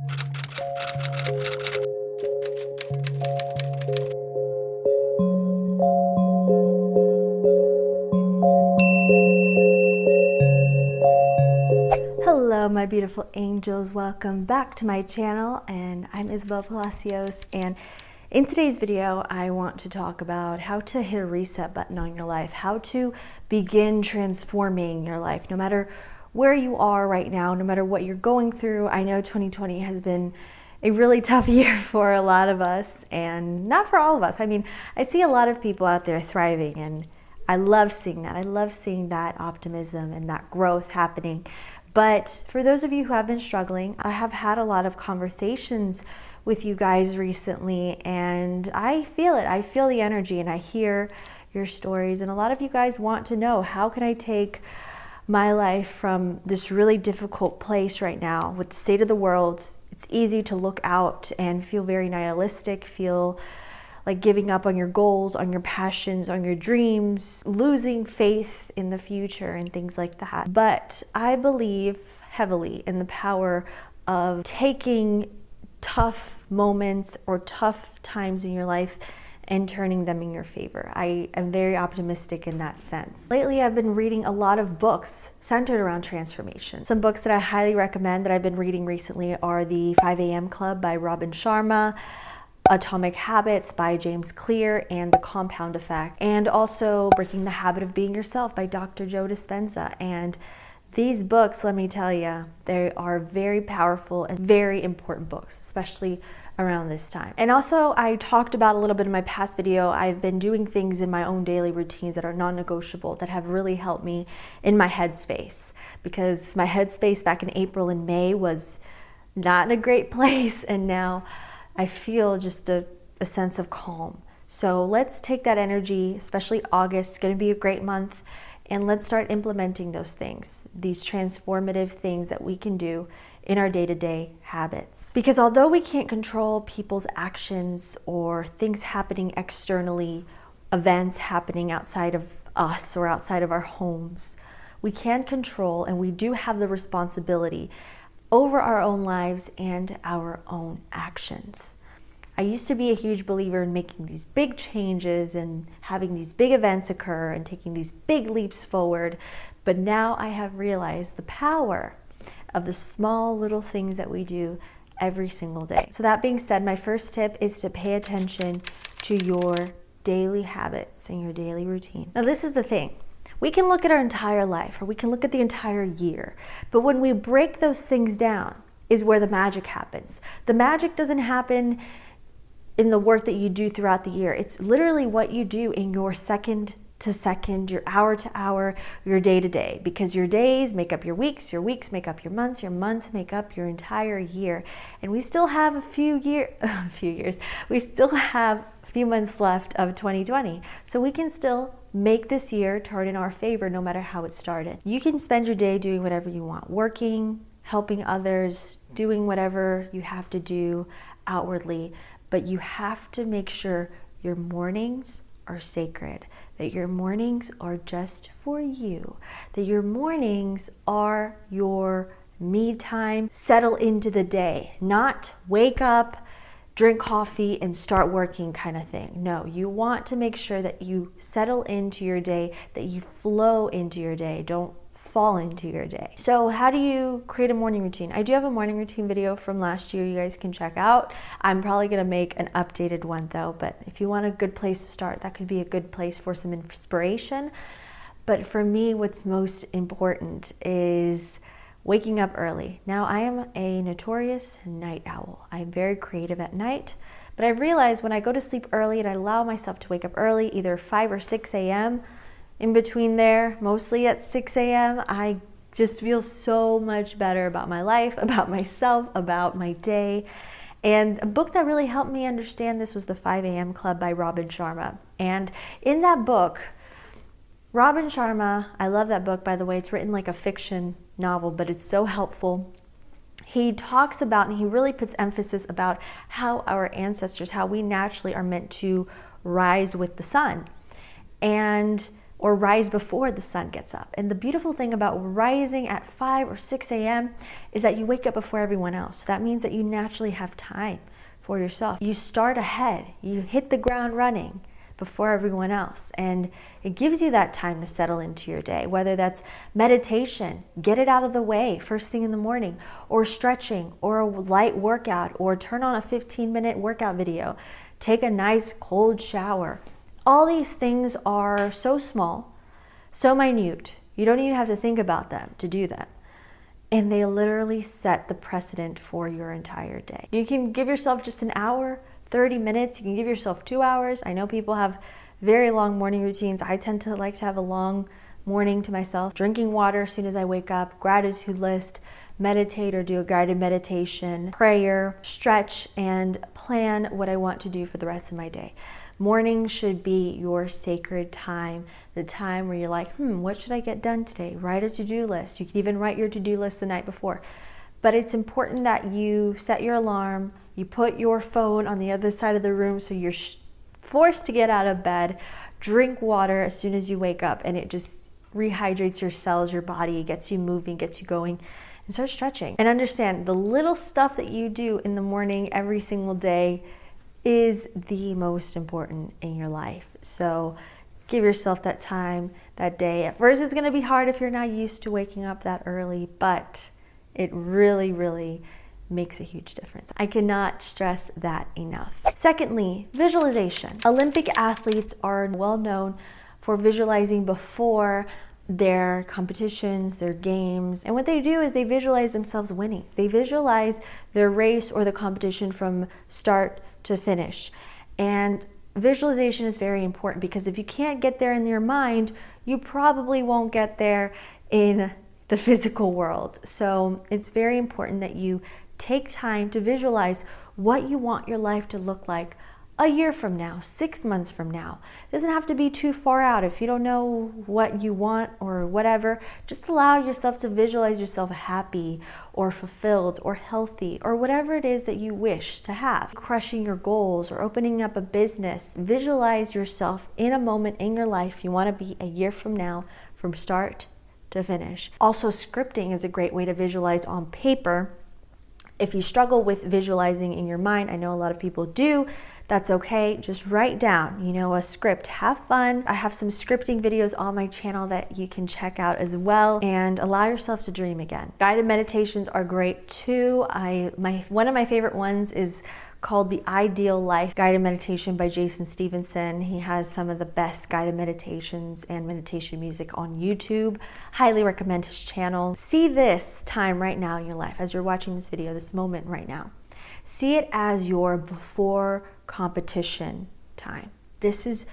Hello my beautiful angels, welcome back to my channel, and I'm Isabel Palacios, and in today's video I want to talk about how to hit a reset button on your life, how to begin transforming your life no matter where you are right now, no matter what you're going through. I know 2020 has been a really tough year for a lot of us, and not for all of us. I mean, I see a lot of people out there thriving, and I love seeing that. I love seeing that optimism and that growth happening. But for those of you who have been struggling, I have had a lot of conversations with you guys recently, and I feel it. I feel the energy, and I hear your stories. And a lot of you guys want to know, how can I take my life from this really difficult place right now with the state of the world? It's easy to look out and feel very nihilistic, feel like giving up on your goals, on your passions, on your dreams, losing faith in the future and things like that. But I believe heavily in the power of taking tough moments or tough times in your life and turning them in your favor. I am very optimistic in that sense. Lately, I've been reading a lot of books centered around transformation. Some books that I highly recommend that I've been reading recently are the 5 a.m. Club by Robin Sharma, Atomic Habits by James Clear, and The Compound Effect, and also Breaking the Habit of Being Yourself by Dr. Joe Dispenza. And these books, let me tell you, they are very powerful and very important books, especially around this time. And also, I talked about a little bit in my past video, I've been doing things in my own daily routines that are non-negotiable that have really helped me in my headspace, because my headspace back in April and May was not in a great place, and now I feel just a sense of calm. So let's take that energy, especially August, it's going to be a great month, and let's start implementing those things, these transformative things that we can do in our day-to-day habits. Because although we can't control people's actions or things happening externally, events happening outside of us or outside of our homes, we can control, and we do have the responsibility over our own lives and our own actions. I used to be a huge believer in making these big changes and having these big events occur and taking these big leaps forward, but now I have realized the power of the small little things that we do every single day. So that being said, my first tip is to pay attention to your daily habits and your daily routine. Now, this is the thing. We can look at our entire life, or we can look at the entire year, but when we break those things down is where the magic happens. The magic doesn't happen in the work that you do throughout the year. It's literally what you do in your second to second, your hour to hour, your day to day, because your days make up your weeks make up your months make up your entire year. And we still have a few years, we still have a few months left of 2020. So we can still make this year turn in our favor no matter how it started. You can spend your day doing whatever you want, working, helping others, doing whatever you have to do outwardly, but you have to make sure your mornings are sacred, that your mornings are just for you, that your mornings are your me time, settle into the day, not wake up, drink coffee and start working kind of thing. No, you want to make sure that you settle into your day, that you flow into your day. Don't fall into your day. So how do you create a morning routine? I do have a morning routine video from last year you guys can check out. I'm probably going to make an updated one though, but if you want a good place to start, that could be a good place for some inspiration. But for me, what's most important is waking up early. Now, I am a notorious night owl. I'm very creative at night, but I've realized when I go to sleep early and I allow myself to wake up early, either 5 or 6 a.m., in between there, mostly at 6 a.m., I just feel so much better about my life, about myself, about my day. And a book that really helped me understand this was The 5 a.m. Club by Robin Sharma. And in that book, Robin Sharma, I love that book, by the way. It's written like a fiction novel, but it's so helpful. He talks about, and he really puts emphasis about how our ancestors, how we naturally are meant to rise with the sun. And or rise before the sun gets up. And the beautiful thing about rising at 5 or 6 a.m. is that you wake up before everyone else. That means that you naturally have time for yourself. You start ahead, you hit the ground running before everyone else, and it gives you that time to settle into your day, whether that's meditation, get it out of the way first thing in the morning, or stretching, or a light workout, or turn on a 15-minute workout video, take a nice cold shower. All these things are so small, so minute, you don't even have to think about them to do that. And they literally set the precedent for your entire day. You can give yourself just an hour, 30 minutes, you can give yourself 2 hours. I know people have very long morning routines. I tend to like to have a long morning to myself. Drinking water as soon as I wake up, gratitude list, meditate or do a guided meditation, prayer, stretch, and plan what I want to do for the rest of my day. Morning should be your sacred time, the time where you're like, what should I get done today? Write a to-do list. You can even write your to-do list the night before. But it's important that you set your alarm, you put your phone on the other side of the room so you're forced to get out of bed, drink water as soon as you wake up, and it just rehydrates your cells, your body, gets you moving, gets you going, and start stretching. And understand, the little stuff that you do in the morning every single day is the most important in your life. So give yourself that time, that day. At first it's gonna be hard if you're not used to waking up that early, but it really, really makes a huge difference. I cannot stress that enough. Secondly, visualization. Olympic athletes are well known for visualizing before their competitions, their games. And what they do is they visualize themselves winning. They visualize their race or the competition from start to finish. And visualization is very important because if you can't get there in your mind, you probably won't get there in the physical world. So it's very important that you take time to visualize what you want your life to look like a year from now, 6 months from now. It doesn't have to be too far out. If you don't know what you want or whatever, just allow yourself to visualize yourself happy or fulfilled or healthy or whatever it is that you wish to have. Crushing your goals or opening up a business. Visualize yourself in a moment in your life you want to be a year from now, from start to finish. Also, scripting is a great way to visualize on paper. If you struggle with visualizing in your mind, I know a lot of people do, that's okay. Just write down, a script. Have fun. I have some scripting videos on my channel that you can check out as well, and allow yourself to dream again. Guided meditations are great too. One of my favorite ones is called The Ideal Life Guided Meditation by Jason Stevenson. He has some of the best guided meditations and meditation music on YouTube. Highly recommend his channel. See this time right now in your life as you're watching this video, this moment right now. See it as your before competition time. This is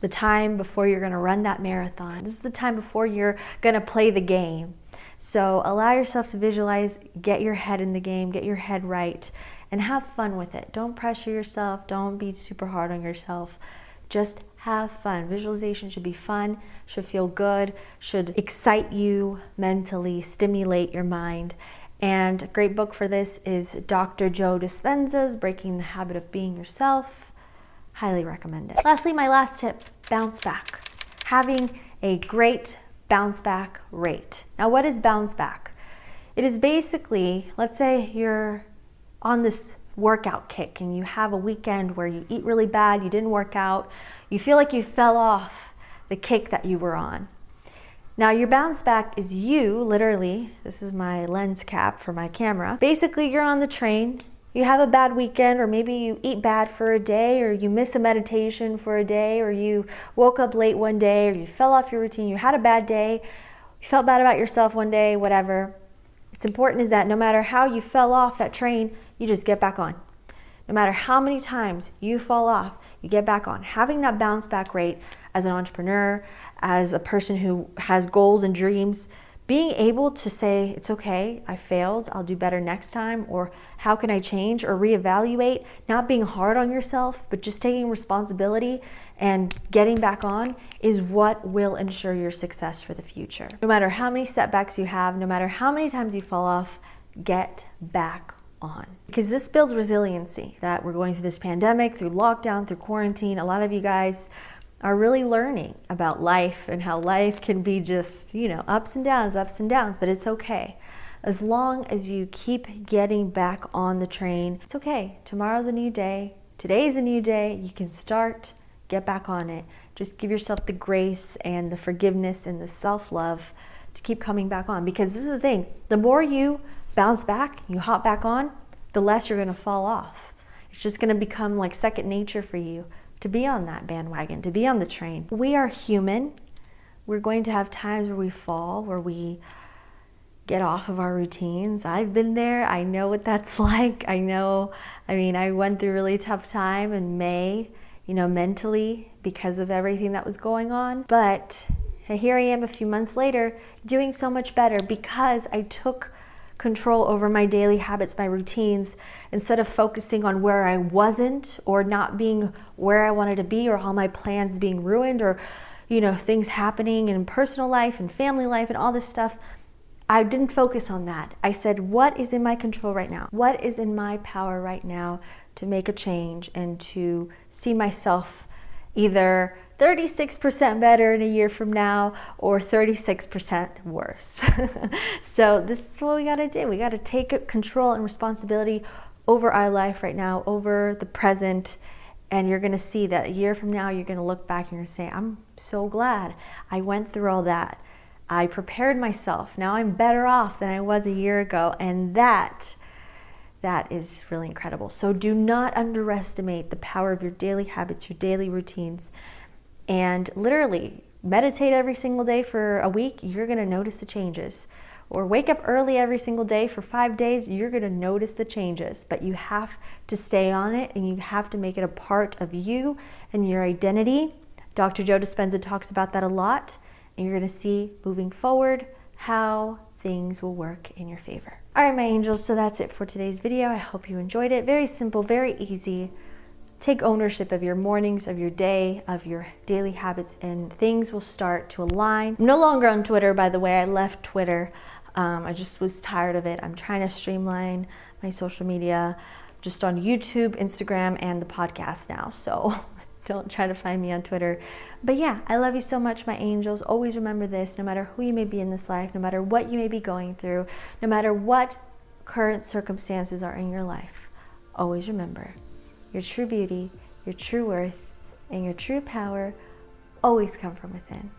the time before you're gonna run that marathon. This is the time before you're gonna play the game. So allow yourself to visualize, get your head in the game, get your head right, and have fun with it. Don't pressure yourself. Don't be super hard on yourself. Just have fun. Visualization should be fun, should feel good, should excite you mentally, stimulate your mind. And a great book for this is Dr. Joe Dispenza's Breaking the Habit of Being Yourself. Highly recommend it. Lastly, my last tip, bounce back. Having a great bounce back rate. Now, what is bounce back? It is basically, let's say you're on this workout kick and you have a weekend where you eat really bad, you didn't work out, you feel like you fell off the kick that you were on. Now your bounce back is you, literally, this is my lens cap for my camera. Basically you're on the train, you have a bad weekend, or maybe you eat bad for a day, or you miss a meditation for a day, or you woke up late one day, or you fell off your routine, you had a bad day, you felt bad about yourself one day, whatever. It's important is that no matter how you fell off that train, you just get back on. No matter how many times you fall off, you get back on. Having that bounce back rate as an entrepreneur, as a person who has goals and dreams, being able to say, it's okay, I failed, I'll do better next time, or how can I change or reevaluate, not being hard on yourself, but just taking responsibility and getting back on is what will ensure your success for the future. No matter how many setbacks you have, no matter how many times you fall off, get back on. Because this builds resiliency that we're going through this pandemic, through lockdown, through quarantine. A lot of you guys are really learning about life and how life can be just, ups and downs, but it's okay. As long as you keep getting back on the train, it's okay. Tomorrow's a new day. Today's a new day. You can start, get back on it. Just give yourself the grace and the forgiveness and the self-love to keep coming back on. Because this is the thing, the more you bounce back, you hop back on, the less you're gonna fall off. It's just gonna become like second nature for you to be on that bandwagon, to be on the train. We are human. We're going to have times where we fall, where we get off of our routines. I've been there. I know what that's like. I went through a really tough time in May, mentally because of everything that was going on. But here I am a few months later doing so much better because I took control over my daily habits, my routines, instead of focusing on where I wasn't or not being where I wanted to be or all my plans being ruined or, things happening in personal life and family life and all this stuff. I didn't focus on that. I said, what is in my control right now? What is in my power right now to make a change and to see myself either 36% better in a year from now or 36% worse. So this is what we got to do. We got to take control and responsibility over our life right now, over the present. And you're going to see that a year from now, you're going to look back and you're going to say, I'm so glad I went through all that. I prepared myself. Now I'm better off than I was a year ago. And that is really incredible. So do not underestimate the power of your daily habits, your daily routines. And literally meditate every single day for a week, you're going to notice the changes. Or wake up early every single day for 5 days, you're going to notice the changes. But you have to stay on it and you have to make it a part of you and your identity. Dr. Joe Dispenza talks about that a lot. And you're going to see moving forward how things will work in your favor. All right, my angels, so that's it for today's video. I hope you enjoyed it. Very simple, very easy. Take ownership of your mornings, of your day, of your daily habits, and things will start to align. I'm no longer on Twitter, by the way. I left Twitter. I just was tired of it. I'm trying to streamline my social media just on YouTube, Instagram, and the podcast now. So don't try to find me on Twitter. But yeah, I love you so much, my angels. Always remember this, no matter who you may be in this life, no matter what you may be going through, no matter what current circumstances are in your life, always remember your true beauty, your true worth, and your true power always come from within.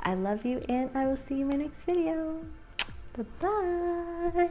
I love you, and I will see you in my next video. Bye-bye.